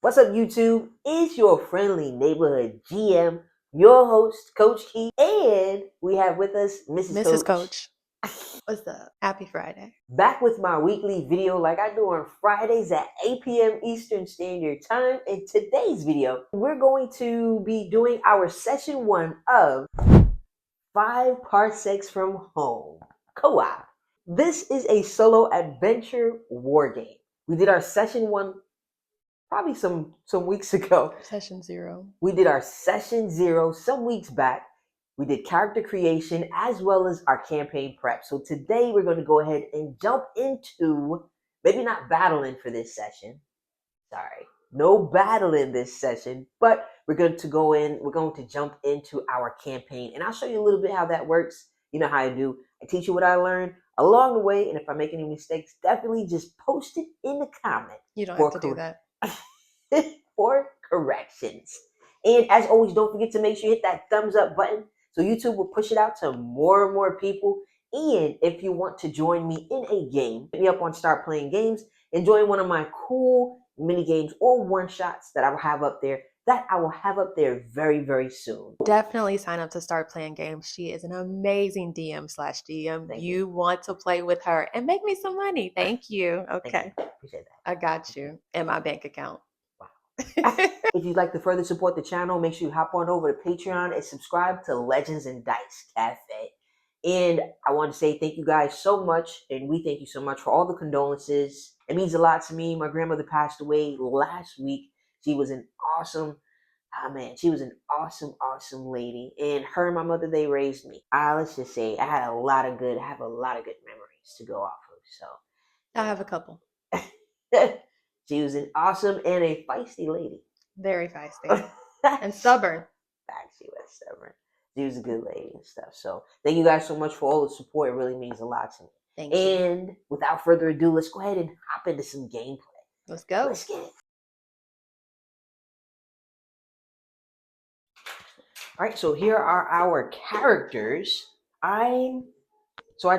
What's up, YouTube? It's your friendly neighborhood GM, your host, Coach Key, and we have with us Mrs. Coach. What's up? Happy Friday. Back with my weekly video like I do on Fridays at 8 p.m. Eastern Standard Time. In today's video, we're going to be doing our session 1 of 5 Parsecs From Home co-op. This is a solo adventure war game. We did our session 1 probably some weeks ago. Session 0. We did our session 0 some weeks back. We did character creation as well as our campaign prep. So today we're going to go ahead and jump into, maybe not battling for this session. Sorry, no battling this session, but we're going to jump into our campaign. And I'll show you a little bit how that works. You know how I do. I teach you what I learned along the way. And if I make any mistakes, definitely just post it in the comment. You don't have to do that. For corrections. And as always, don't forget to make sure you hit that thumbs up button so YouTube will push it out to more and more people. And if you want to join me in a game, hit me up on Start Playing Games and join one of my cool mini games or one shots that I will have up there very, very soon. Definitely sign up to Start Playing Games. She is an amazing DM/GM. You want to play with her and make me some money. Thank you. Okay. Thank you. Appreciate that. I got you. And my bank account. Wow. If you'd like to further support the channel, make sure you hop on over to Patreon and subscribe to Legends and Dice Cafe. And I want to say thank you guys so much, and we thank you so much for all the condolences. It means a lot to me. My grandmother passed away last week. She was an awesome, she was an awesome lady. And her and my mother, they raised me. Let's just say I have a lot of good memories to go off of. So I have a couple. She was an awesome and a feisty lady. Very feisty. And stubborn. She was stubborn. She was a good lady and stuff. So thank you guys so much for all the support. It really means a lot to me. Thank you. And without further ado, let's go ahead and hop into some gameplay. Let's go. Let's get it. All right, so here are our characters. I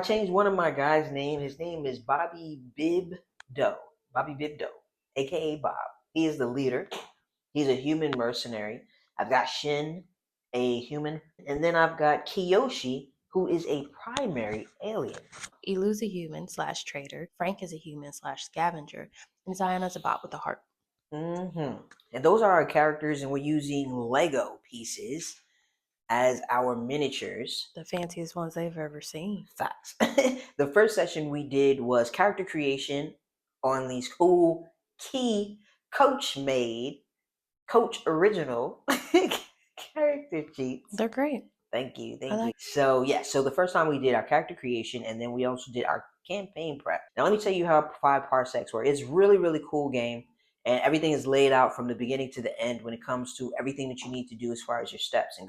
changed one of my guys' name. His name is Bobby Bibdo, aka Bob. He is the leader. He's a human mercenary. I've got Shin, a human, and then I've got Kiyoshi, who is a primary alien. Elu's a human/trader. Frank is a human/scavenger, and Zion's a bot with a heart. And those are our characters, and we're using Lego pieces as our miniatures. The fanciest ones they've ever seen. Facts. The first session we did was character creation on these cool Key Coach original character sheets. They're great. Thank you. So the first time we did our character creation, and then we also did our campaign prep. Now let me tell you how 5 Parsecs work. It's really, really cool game, and everything is laid out from the beginning to the end when it comes to everything that you need to do as far as your steps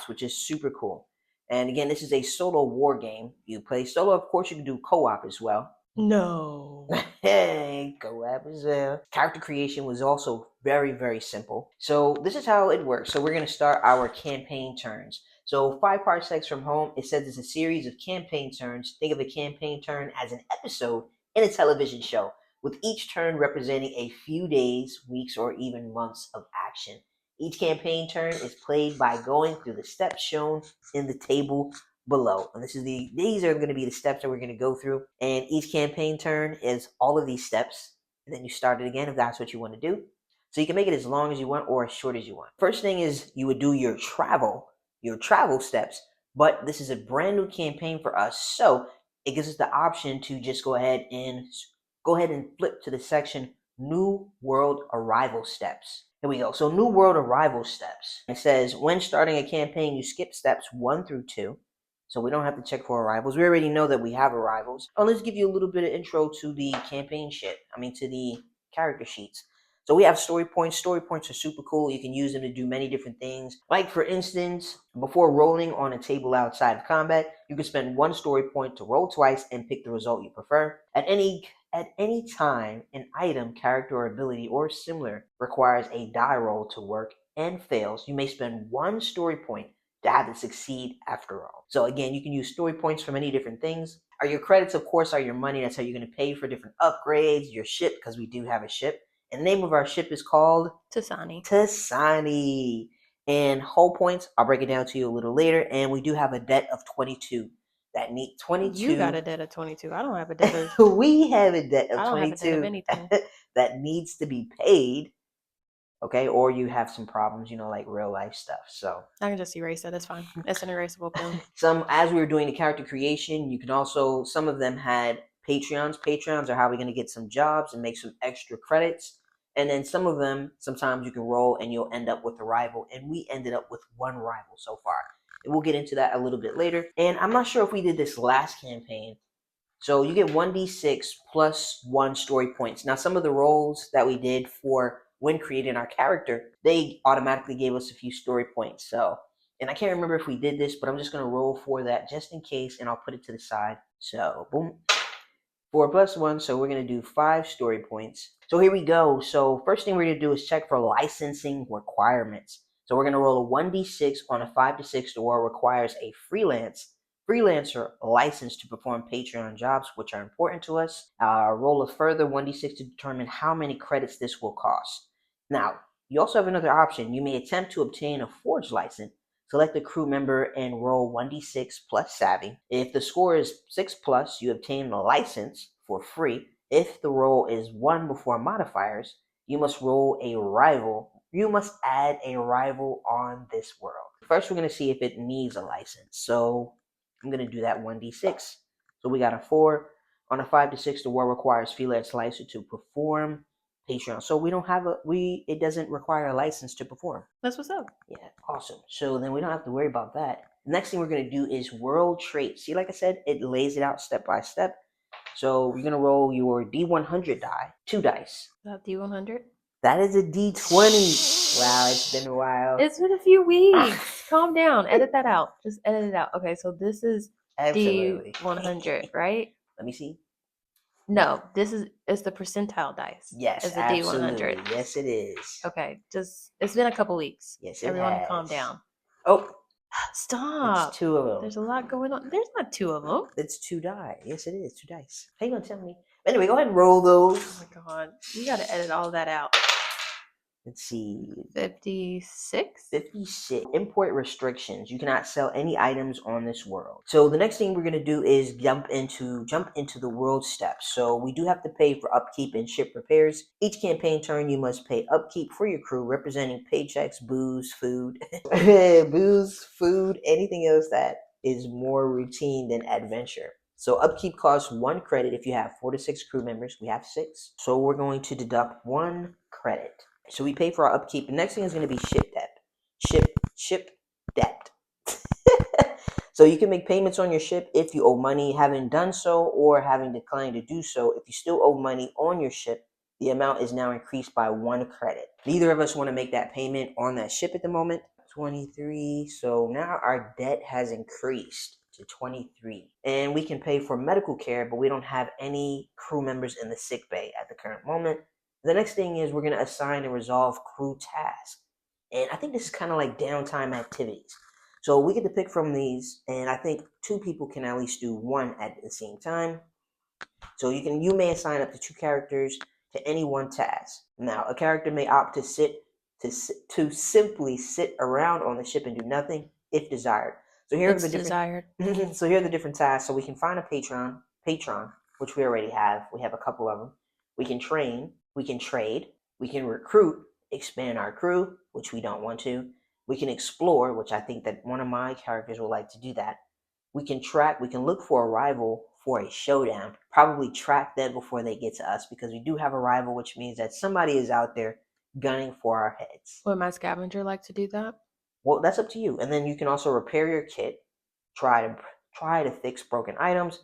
which is super cool. And again, this is a solo war game. You play solo, of course. You can do co-op as well. No. Hey, co-op as well. Character creation was also very, very simple. So this is how it works. So we're going to start our campaign turns. So 5 Parsecs From Home, it says it's a series of campaign turns. Think of a campaign turn as an episode in a television show, with each turn representing a few days, weeks, or even months of action. Each campaign turn is played by going through the steps shown in the table below. And these are going to be the steps that we're going to go through. And each campaign turn is all of these steps. And then you start it again if that's what you want to do. So you can make it as long as you want or as short as you want. First thing is you would do your travel steps. But this is a brand new campaign for us. So it gives us the option to just go ahead and flip to the section New World Arrival Steps. Here we go. So New World Arrival Steps. It says, when starting a campaign, you skip steps 1 through 2. So we don't have to check for arrivals. We already know that we have arrivals. Oh, let's give you a little bit of intro to the campaign to the character sheets. So we have story points. Story points are super cool. You can use them to do many different things. Like, for instance, before rolling on a table outside of combat, you can spend 1 story point to roll twice and pick the result you prefer. At any time, an item, character, or ability, or similar requires a die roll to work and fails, you may spend 1 story point to have it succeed after all. So again, you can use story points for many different things. Your credits, of course, are your money. That's how you're going to pay for different upgrades, your ship, because we do have a ship, And the name of our ship is called Tasani. And hull points, I'll break it down to you a little later. And we do have a debt of 22. That need 22. You got a debt of 22. I don't have a debt of. We have a debt of I don't 22 have a debt of anything. that needs to be paid. Okay, or you have some problems, like real life stuff. So I can just erase it. It's fine. It's an erasable pen. as we were doing the character creation, you can also, some of them had Patreons. Patreons are how we're going to get some jobs and make some extra credits. And then some of them, sometimes you can roll and you'll end up with a rival. And we ended up with one rival so far. And we'll get into that a little bit later. And I'm not sure if we did this last campaign. So you get 1d6 plus 1 story points. Now, some of the rolls that we did for when creating our character, they automatically gave us a few story points. So, and I can't remember if we did this, but I'm just going to roll for that just in case, and I'll put it to the side. So, boom. 4 plus 1, so we're going to do 5 story points. So here we go. So first thing we're going to do is check for licensing requirements. So we're going to roll a 1d6 on a 5 to 6 door requires a freelancer license to perform Patreon jobs, which are important to us. Roll a further 1d6 to determine how many credits this will cost. Now, you also have another option. You may attempt to obtain a forge license. Select a crew member and roll 1d6 plus savvy. If the score is 6 plus, you obtain a license for free. If the roll is 1 before modifiers, you must roll a rival. You must add a rival on this world. First, we're going to see if it needs a license. So I'm going to do that 1d6. So we got a 4. On a 5 to 6, the world requires freelance license to perform Patreon. So it doesn't require a license to perform. That's what's up. Yeah, awesome. So then we don't have to worry about that. The next thing we're going to do is world traits. See, like I said, it lays it out step by step. So you're going to roll your D100 die, 2 dice. That D100? That is a D20. Wow, it's been a while. It's been a few weeks. Calm down. Edit that out. Just edit it out. Okay, so this is Absolutely. D100, right? Let me see. No, it's the percentile dice. Yes, it's the absolutely. D100. Yes, it is. Okay, it's been a couple weeks. Yes, it Everyone has. calm down. Oh, stop. it's 2 of them. There's a lot going on. There's not 2 of them. It's 2 die. Yes, it is. 2 dice. How you gonna tell me? Anyway, go ahead and roll those. Oh my god. You gotta edit all that out. Let's see. 56? 56. Import restrictions. You cannot sell any items on this world. So the next thing we're going to do is jump into the world steps. So we do have to pay for upkeep and ship repairs. Each campaign turn, you must pay upkeep for your crew, representing paychecks, booze, food, anything else that is more routine than adventure. So upkeep costs 1 credit if you have 4 to 6 crew members. We have 6. So we're going to deduct 1 credit. So we pay for our upkeep. The next thing is going to be ship debt. Ship debt. So you can make payments on your ship if you owe money, having done so or having declined to do so. If you still owe money on your ship, the amount is now increased by 1 credit. Neither of us want to make that payment on that ship at the moment. 23. So now our debt has increased to 23. And we can pay for medical care, but we don't have any crew members in the sick bay at the current moment. The next thing is we're going to assign and resolve crew tasks. And I think this is kind of like downtime activities. So we get to pick from these, and I think 2 people can at least do 1 at the same time. So you may assign up to 2 characters to any 1 task. Now, a character may opt to simply sit around on the ship and do nothing if desired. So here are the different So here are the different tasks. So we can find a patron, which we already have. We have a couple of them. We can train, we can trade, we can recruit, expand our crew, which we don't want to. We can explore, which I think that one of my characters would like to do that. We can track, we can look for a rival for a showdown, probably track them before they get to us, because we do have a rival, which means that somebody is out there gunning for our heads. Would my scavenger like to do that? Well, that's up to you. And then you can also repair your kit, try to fix broken items,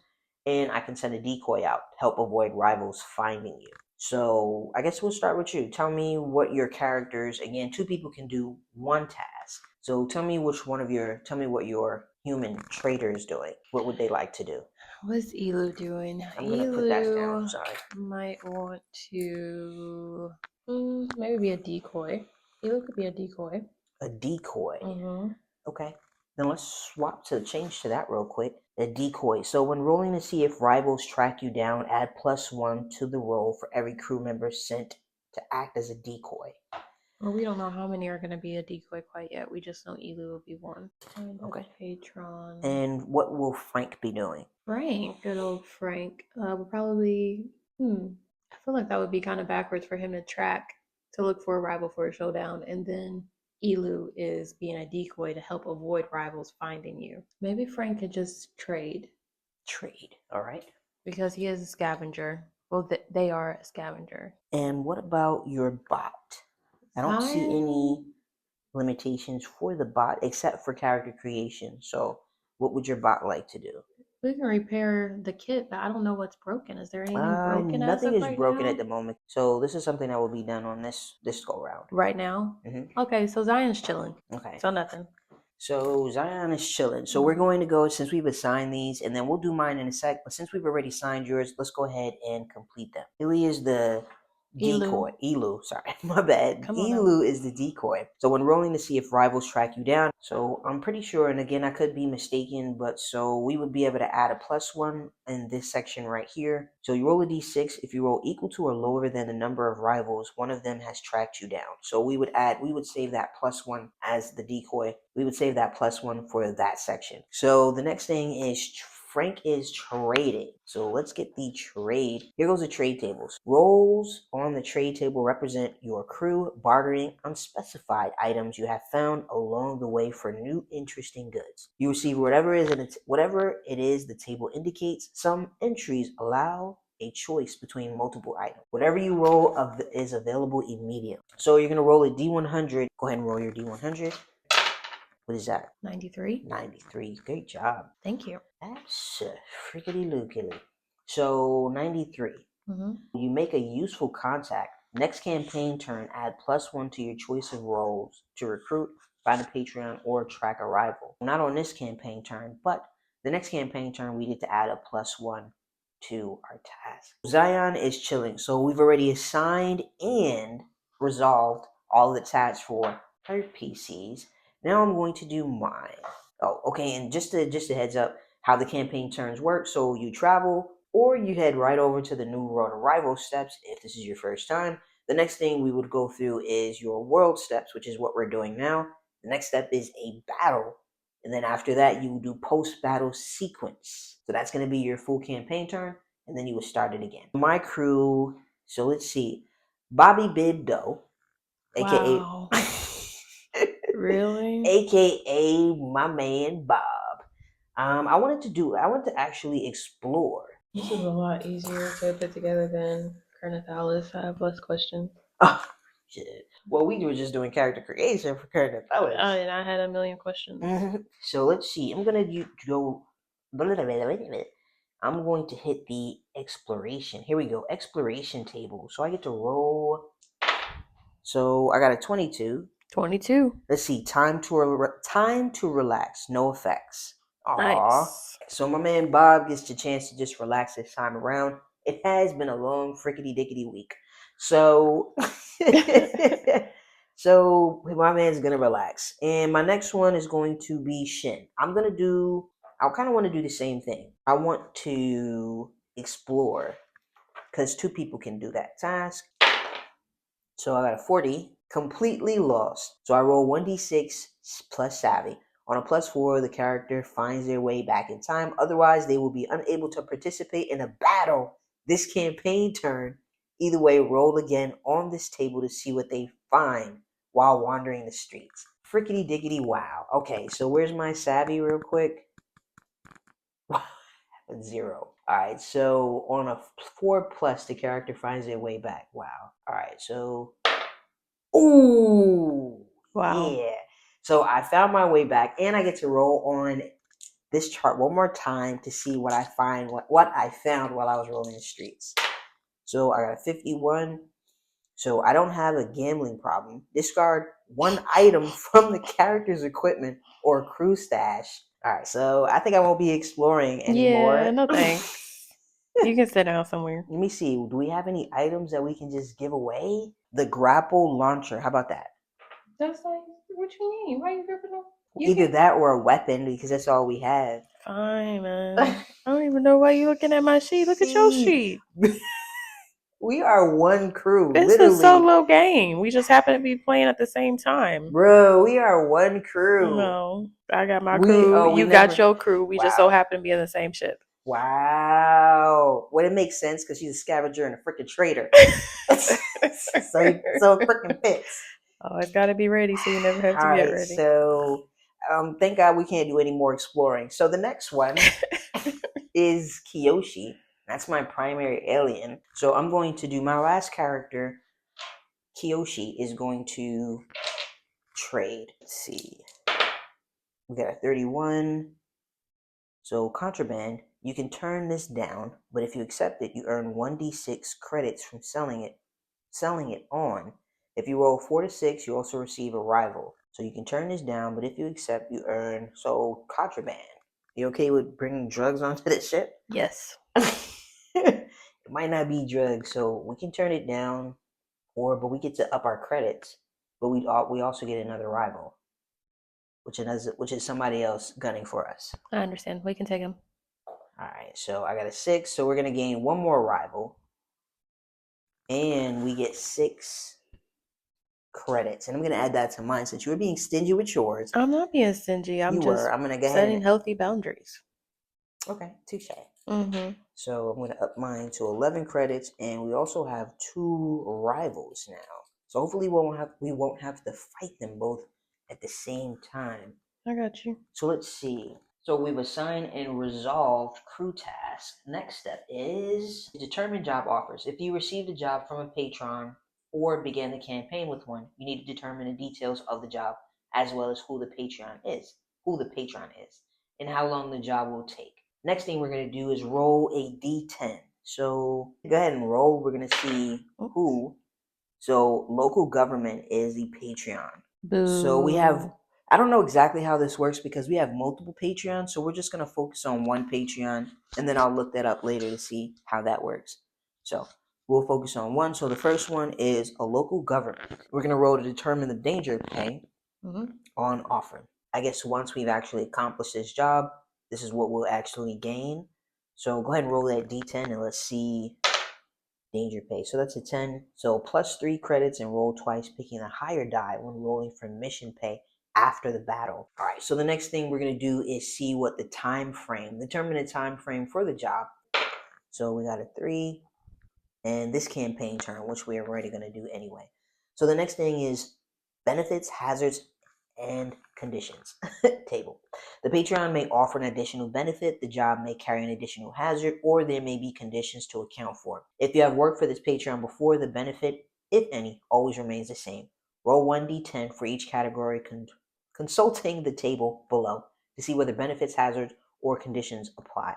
and I can send a decoy out to help avoid rivals finding you. So I guess we'll start with you. Tell me what your characters, again, 2 people can do 1 task. So tell me what your human trader is doing. What would they like to do? What's Elu doing? I'm going to put that down, sorry. Might want to maybe be a decoy. Elu could be a decoy. A decoy. Mm-hmm. Okay. Then let's change to that real quick. A decoy. So when rolling to see if rivals track you down, add +1 to the roll for every crew member sent to act as a decoy. Well, we don't know how many are going to be a decoy quite yet. We just know Elu will be one. Okay. Patron. And what will Frank be doing? Frank, good old Frank, would probably. I feel like that would be kind of backwards for him to look for a rival for a showdown, and then Elu is being a decoy to help avoid rivals finding you. Maybe Frank could just trade. Trade, all right. Because he is a scavenger. Well, they are a scavenger. And what about your bot? I don't see any limitations for the bot except for character creation. So what would your bot like to do? We can repair the kit, but I don't know what's broken. Is there anything broken as nothing of is right broken now? at the moment. So this is something that will be done on this go round. Right now? Okay, so Zion's chilling. Okay. So nothing. So Zion is chilling. So we're going to go, since we've assigned these, and then we'll do mine in a sec. But since we've already signed yours, let's go ahead and complete them. Illy is the decoy. Elu, sorry, my bad. Elu is the decoy. So when rolling to see if rivals track you down, so I'm pretty sure, and again I could be mistaken, but so we would be able to add a +1 in this section right here. So you roll a d6. If you roll equal to or lower than the number of rivals, one of them has tracked you down. So we would save that +1 as the decoy. We would save that +1 for that section. So the next thing is Frank is trading. So let's get the trade. Here goes the trade tables. Rolls on the trade table represent your crew bartering unspecified items you have found along the way for new interesting goods. You receive whatever it is the table indicates. Some entries allow a choice between multiple items. Whatever you roll is available immediately. So you're going to roll a D100. Go ahead and roll your D100. What is that? 93. 93. Great job. Thank you. That's frickety lookily. So 93. You make a useful contact. Next campaign turn, add +1 to your choice of roles to recruit, find a Patreon, or track a rival. Not on this campaign turn, but the next campaign turn we get to add a +1 to our task. Zion is chilling. So we've already assigned and resolved all the tasks for her PCs. Now I'm going to do mine. Oh, okay, and just a heads up how the campaign turns work. So you travel or you head right over to the new world arrival steps if this is your first time. The next thing we would go through is your world steps, which is what we're doing now. The next step is a battle. And then after that, you will do post-battle sequence. So that's going to be your full campaign turn, and then you will start it again. My crew, so let's see. Bobby Bib Doe, Wow. Really? AKA my man Bob. I wanted to actually explore. This is a lot easier to put together than Carnathalis. I have less questions. Oh, shit. Well, we were just doing character creation for Carnathalis. And I had a million questions. So let's see. I'm going to go. I'm going to hit the exploration. Here we go. Exploration table. So I get to roll. So I got a 22. 22. Let's see. Time to relax. No effects. Aww. Nice. So my man Bob gets the chance to just relax this time around. It has been a long frickety dickety week. So so my man's gonna relax. And my next one is going to be Shin. I kind of want to do the same thing. I want to explore because 2 people can do that task. So I got a 40, completely lost. So I roll 1d6 plus savvy. On a +4, the character finds their way back in time. Otherwise, they will be unable to participate in a battle this campaign turn. Either way, roll again on this table to see what they find while wandering the streets. Frickety diggity wow. Okay, so where's my savvy real quick? 0. Alright, so on a 4+, the character finds their way back. Wow. Alright, so... Ooh! Wow. Yeah. So I found my way back, and I get to roll on this chart one more time to see what I found while I was rolling the streets. So I got a 51. So I don't have a gambling problem. Discard 1 item from the character's equipment or crew stash. All right, so I think I won't be exploring anymore. Yeah, no thanks. You can sit down somewhere. Let me see. Do we have any items that we can just give away? The grapple launcher. How about that? That's like, what you mean? Why are you gripping up? Either that or a weapon, because that's all we have. Fine, man. I don't even know why you're looking at my sheet. Look at your sheet. We are one crew, It's a literally. solo game. We just happen to be playing at the same time. Bro, we are one crew. No, I got my crew. You got your crew. We just so happen to be in the same ship. Wow. Well, it makes sense because she's a scavenger and a freaking traitor. so it freaking fits. Always got to be ready, so you never have to get ready. So thank God we can't do any more exploring. So the next one is Kiyoshi. That's my primary alien. So I'm going to do my last character. Kiyoshi is going to trade. Let's see. We got a 31. So contraband, you can turn this down, but if you accept it, you earn 1d6 credits from selling it on. If you roll 4 to 6, you also receive a rival. So you can turn this down, but if you accept, you earn contraband. You okay with bringing drugs onto the ship? Yes. It might not be drugs, so we can turn it down, but we get to up our credits. But we also get another rival, which is somebody else gunning for us. I understand. We can take him. All right, so I got a 6, so we're gonna gain one more rival, and we get 6 credits, and I'm gonna add that to mine since you were being stingy with yours. I'm not being stingy. I'm gonna go setting healthy boundaries. Okay, touche. Mm-hmm. So I'm gonna up mine to 11 credits, and we also have 2 rivals now. So hopefully we won't have to fight them both at the same time. I got you. So let's see. So we've assigned and resolved crew tasks. Next step is determine job offers. If you received a job from a patron or began the campaign with one, you need to determine the details of the job as well as who the patron is, and how long the job will take. Next thing we're going to do is roll a d10. So go ahead and roll. We're going to see who. So local government is the Patreon. Boo. So we have, I don't know exactly how this works because we have multiple Patreons. So we're just going to focus on one Patreon, and then I'll look that up later to see how that works. So we'll focus on one. So the first one is a local government. We're going to roll to determine the danger pay on offer. I guess once we've actually accomplished this job, this is what we'll actually gain. So go ahead and roll that d10 and let's see danger pay. So that's a 10. So plus 3 credits and roll twice, picking a higher die when rolling for mission pay after the battle. All right, so the next thing we're going to do is see what the time frame, determine the time frame for the job. So we got a 3 and this campaign turn, which we are already going to do anyway. So the next thing is benefits, hazards, and conditions table. The Patreon may offer an additional benefit, the job may carry an additional hazard, or there may be conditions to account for. If you have worked for this Patreon before, the benefit, if any, always remains the same. Roll 1d10 for each category, consulting the table below to see whether benefits, hazards, or conditions apply.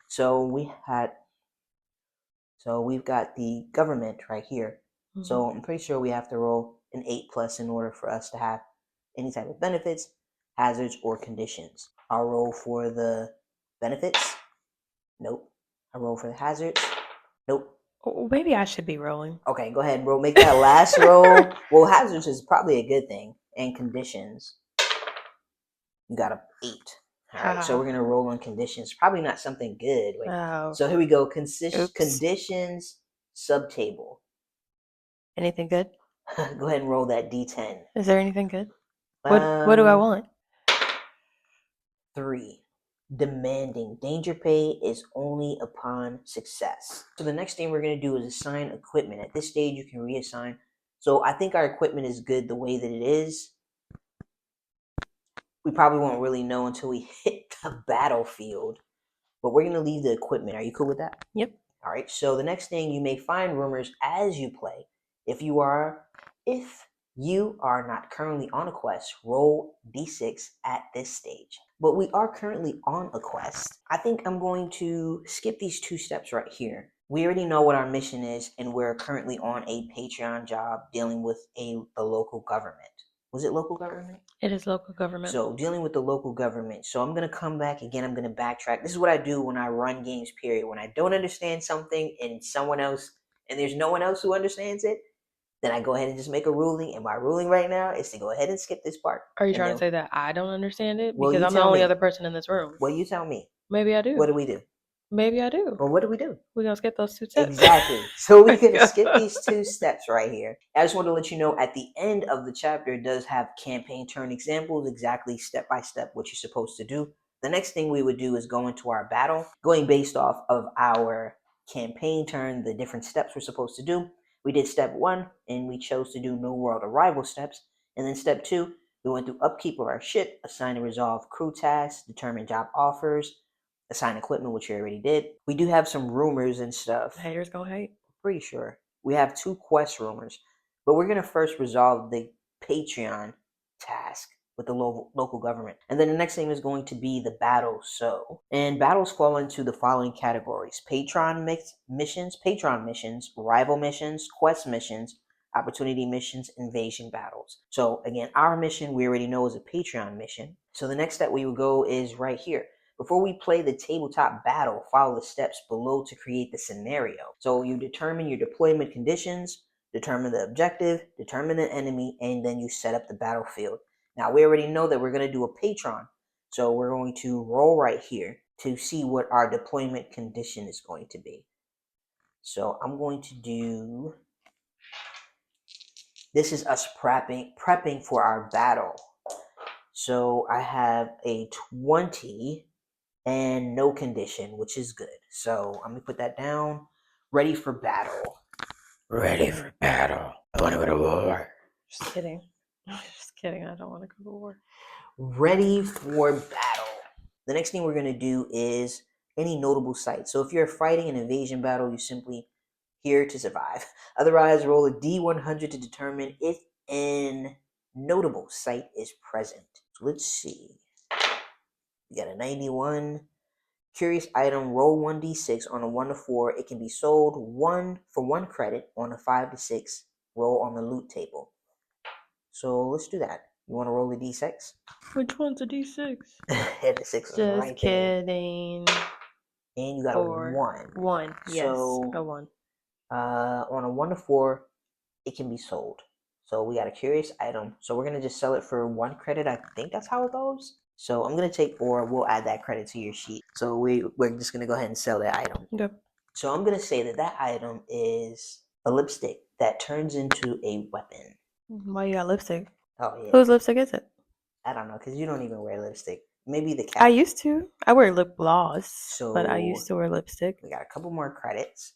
So we've got the government right here. Mm-hmm. So I'm pretty sure we have to roll an 8+ in order for us to have any type of benefits, hazards, or conditions. I'll roll for the benefits. Nope. I roll for the hazards. Nope. Maybe I should be rolling. Okay, go ahead, bro. Make that last roll. Well, hazards is probably a good thing. And conditions. You got a 8. All right, so we're going to roll on conditions. Probably not something good. So here we go. Conditions, subtable. Anything good? Go ahead and roll that d10. Is there anything good? What do I want? 3. Demanding. Danger pay is only upon success. So the next thing we're going to do is assign equipment. At this stage, you can reassign. So I think our equipment is good the way that it is. We probably won't really know until we hit the battlefield. But we're going to leave the equipment. Are you cool with that? Yep. All right. So the next thing, you may find rumors as you play. If you are not currently on a quest, roll d6 at this stage. But we are currently on a quest. I think I'm going to skip these 2 steps right here. We already know what our mission is, and we're currently on a Patreon job dealing with the local government. Was it local government? It is local government. So dealing with the local government. So I'm going to come back again. I'm going to backtrack. This is what I do when I run games, period. When I don't understand something and there's no one else who understands it, then I go ahead and just make a ruling. And my ruling right now is to go ahead and skip this part. Are you trying to say that I don't understand it? Because I'm the only other person in this room. Well, you tell me. Maybe I do. What do we do? Maybe I do. Well, what do we do? We're gonna skip those 2 steps. Exactly. So we're going to skip these 2 steps right here. I just want to let you know at the end of the chapter, it does have campaign turn examples, exactly step by step what you're supposed to do. The next thing we would do is go into our battle, going based off of our campaign turn, the different steps we're supposed to do. We did step 1, and we chose to do New World Arrival steps. And then step 2, we went through upkeep of our ship, assign and resolve crew tasks, determine job offers, assign equipment, which you already did. We do have some rumors and stuff. Haters gonna hate. Pretty sure. We have 2 quest rumors, but we're going to first resolve the Patreon task with the local government. And then the next thing is going to be the battle. And battles fall into the following categories: patron missions, rival missions, quest missions, opportunity missions, invasion battles. So again, our mission we already know is a Patreon mission. So the next step we will go is right here. Before we play the tabletop battle, follow the steps below to create the scenario. So you determine your deployment conditions, determine the objective, determine the enemy, and then you set up the battlefield. Now, we already know that we're going to do a patron, so we're going to roll right here to see what our deployment condition is going to be. So I'm going to do... This is us prepping for our battle. So I have a 20... and no condition, which is good. So I'm gonna put that down. Ready for battle. Ready for battle. I want to go to war. Just kidding. Just kidding. I don't want to go to war. Ready for battle. The next thing we're gonna do is any notable sites. So if you're fighting an invasion battle, you simply here to survive. Otherwise, roll a D100 to determine if an notable site is present. So let's see. We got a 91. Curious item, roll 1d6 on a 1 to 4. It can be sold for 1 credit on a 5 to 6 roll on the loot table. So let's do that. You want to roll the d6? Which one's a D6? And the 6 is Just right there. kidding. And you got a 1. 1, yes. So, A 1. on a 1 to 4, it can be sold. So we got a curious item. So we're going to just sell it for 1 credit. I think that's how it goes. So I'm going to take, or we'll add that credit to your sheet. So we're just going to go ahead and sell that item. Yep. So I'm going to say that item is a lipstick that turns into a weapon. Why you got lipstick? Oh, yeah. Whose lipstick is it? I don't know, because you don't even wear lipstick. Maybe the cat. I used to. I wear lip gloss, but I So used to wear lipstick. we got a couple more credits.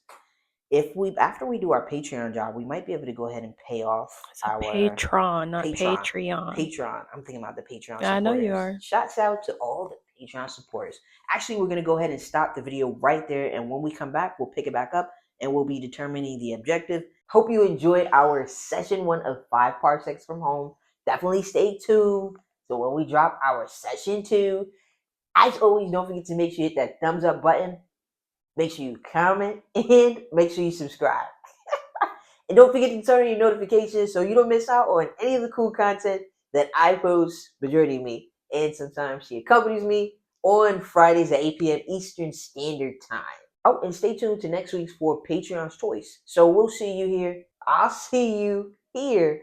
After we do our Patreon job, we might be able to go ahead and pay off our Patreon, not Patreon. Patreon. I'm thinking about the Patreon supporters. I know you are. Shouts out to all the Patreon supporters. Actually, we're going to go ahead and stop the video right there, and when we come back, we'll pick it back up, and we'll be determining the objective. Hope you enjoyed our session 1 of 5 Parsecs From Home. Definitely stay tuned. So when we drop our session 2, as always, don't forget to make sure you hit that thumbs up button. Make sure you comment and make sure you subscribe. And don't forget to turn on your notifications so you don't miss out on any of the cool content that I post majority of me. And sometimes she accompanies me on Fridays at 8 p.m. Eastern Standard Time. Oh, and stay tuned to next week's for Patreon's Choice. So we'll see you here. I'll see you here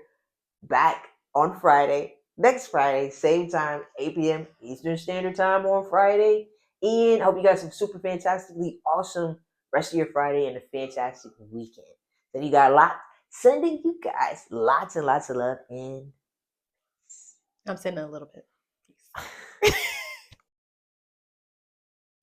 back on Friday. Next Friday, same time, 8 p.m. Eastern Standard Time on Friday. And I hope you guys have a super fantastically awesome rest of your Friday and a fantastic weekend. Then you got a lot. Sending you guys lots and lots of love. And I'm sending a little bit. Peace.